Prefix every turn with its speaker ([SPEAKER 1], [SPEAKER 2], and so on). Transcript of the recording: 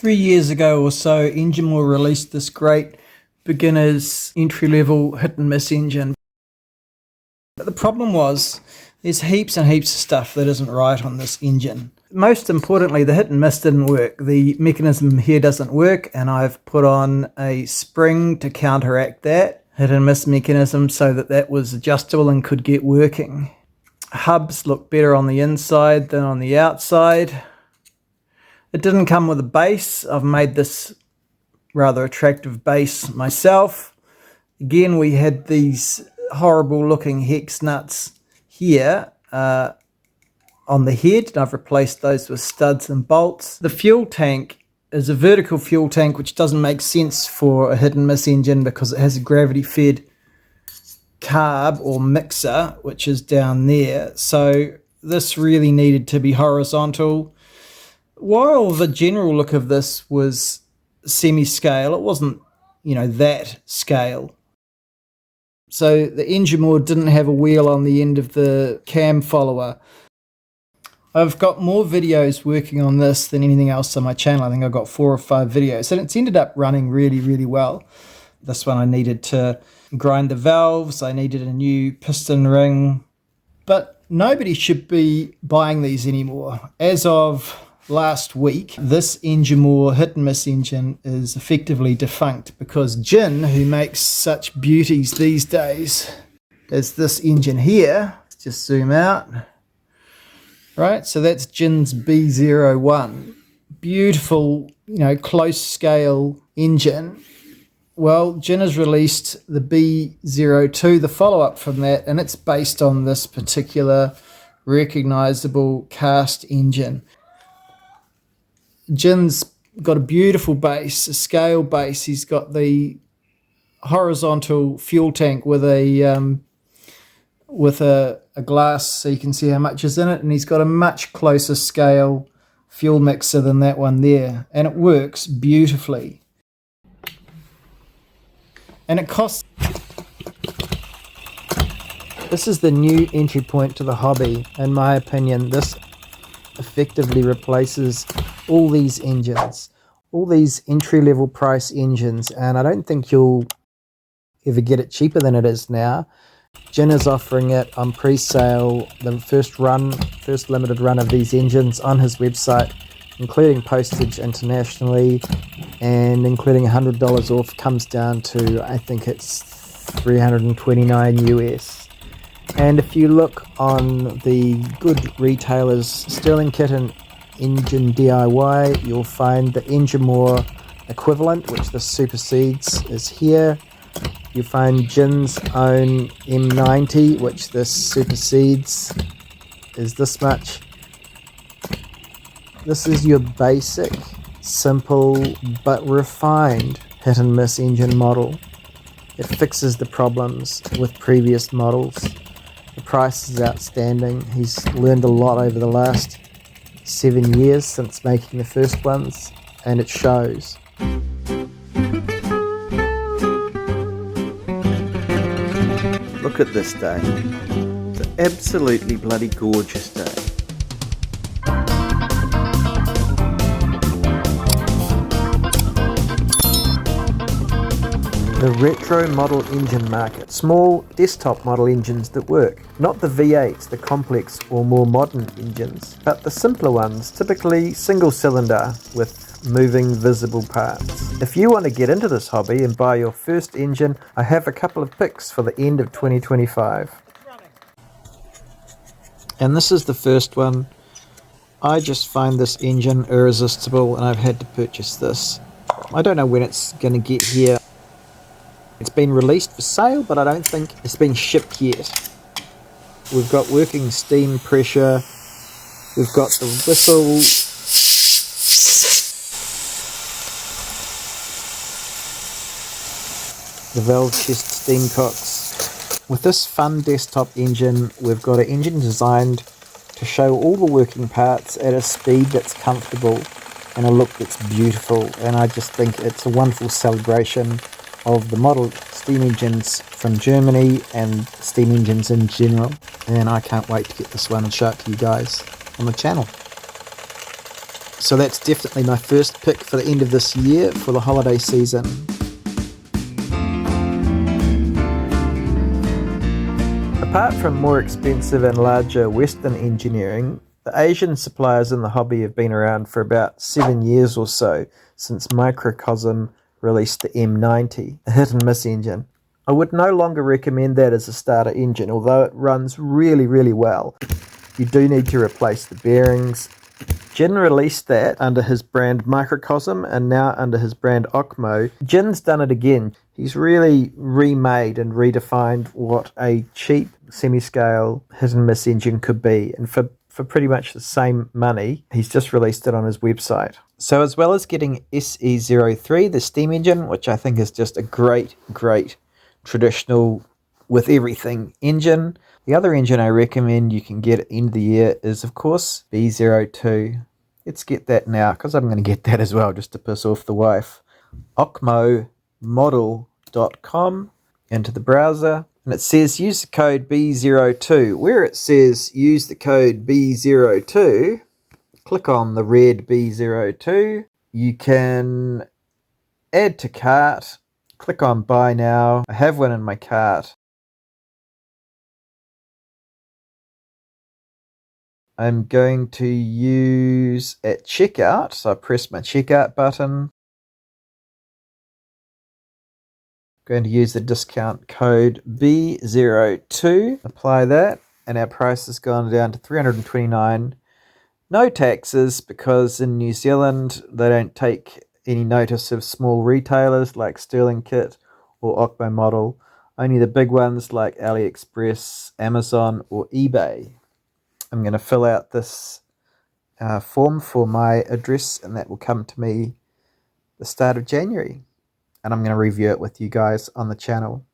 [SPEAKER 1] 3 years ago or so, Enginmore released this great beginner's entry-level hit-and-miss engine. But the problem was, there's heaps and heaps of stuff that isn't right on this engine. Most importantly, the hit-and-miss didn't work. The mechanism here doesn't work, and I've put on a spring to counteract that hit-and-miss mechanism so that that was adjustable and could get working. Hubs look better on the inside than on the outside. It didn't come with a base. I've made this rather attractive base myself. Again, we had these horrible looking hex nuts here on the head, and I've replaced those with studs and bolts. The fuel tank is a vertical fuel tank, which doesn't make sense for a hit-and-miss engine because it has a gravity-fed carb or mixer, which is down there. So this really needed to be horizontal. While the general look of this was semi-scale, it wasn't, that scale. So the Enginmore didn't have a wheel on the end of the cam follower. I've got more videos working on this than anything else on my channel. I think I've got 4 or 5 videos, and it's ended up running really, really well. This one I needed to grind the valves, I needed a new piston ring, but nobody should be buying these anymore. As of last week, this Enginmore hit-and-miss engine is effectively defunct because Jin, who makes such beauties these days, is this engine here. Let's just zoom out. Right, so that's Jin's B01. Beautiful, close scale engine. Well, Jin has released the B02, the follow-up from that, and it's based on this particular recognizable cast engine. Jin's got a beautiful base, a scale base. He's got the horizontal fuel tank with a glass so you can see how much is in it, and he's got a much closer scale fuel mixer than that one there, and it works beautifully. And it costs... This is the new entry point to the hobby. In my opinion, this effectively replaces all these engines, all these entry-level price engines, and I don't think you'll ever get it cheaper than it is now. Jin is offering it on pre-sale, the first limited run of these engines on his website, including postage internationally, and including $100 off comes down to, I think it's $329 US. And if you look on the good retailers, Sterling Kit and Engine DIY, you'll find the Enginmore equivalent, which this supersedes, is here. You find Jin's own M90, which this supersedes, is this much. This is your basic, simple, but refined hit-and-miss engine model. It fixes the problems with previous models. The price is outstanding. He's learned a lot over the last 7 years since making the first ones, and it shows.
[SPEAKER 2] Look at this day. It's an absolutely bloody gorgeous day.
[SPEAKER 1] The retro model engine market. Small desktop model engines that work. Not the V8s, the complex or more modern engines, but the simpler ones, typically single cylinder with moving visible parts. If you want to get into this hobby and buy your first engine, I have a couple of picks for the end of 2025. And this is the first one. I just find this engine irresistible and I've had to purchase this. I don't know when it's going to get here. It's been released for sale, but I don't think it's been shipped yet. We've got working steam pressure. We've got the whistle. The valve chest steam cocks. With this fun desktop engine, we've got an engine designed to show all the working parts at a speed that's comfortable and a look that's beautiful. And I just think it's a wonderful celebration of the model steam engines from Germany and steam engines in general, and I can't wait to get this one and show it to you guys on the channel. So that's definitely my first pick for the end of this year for the holiday season. Apart from more expensive and larger Western engineering, the Asian suppliers in the hobby have been around for about 7 years or so, since Microcosm released the M90, a hit and miss engine. I would no longer recommend that as a starter engine, although it runs really, really well. You do need to replace the bearings. Jin released that under his brand Microcosm and now under his brand OKMO. Jin's done it again. He's really remade and redefined what a cheap semi-scale hit and miss engine could be. And for pretty much the same money, he's just released it on his website. So as well as getting SE-03, the steam engine, which I think is just a great traditional with everything engine, the other engine I recommend you can get at the end of the year is, of course, B02. Let's get that now, because I'm going to get that as well, just to piss off the wife. OKMOModel.com, into the browser, and it says use the code B02. Where it says use the code B02, click on the red B02. You can add to cart, click on buy now. I have one in my cart. I'm going to use at checkout, so I press my checkout button. I'm going to use the discount code B02, apply that, and our price has gone down to $329. No taxes, because in New Zealand they don't take any notice of small retailers like Sterling Kit or OKMO Model, only the big ones like AliExpress, Amazon or eBay. I'm going to fill out this form for my address, and that will come to me the start of January. And I'm going to review it with you guys on the channel.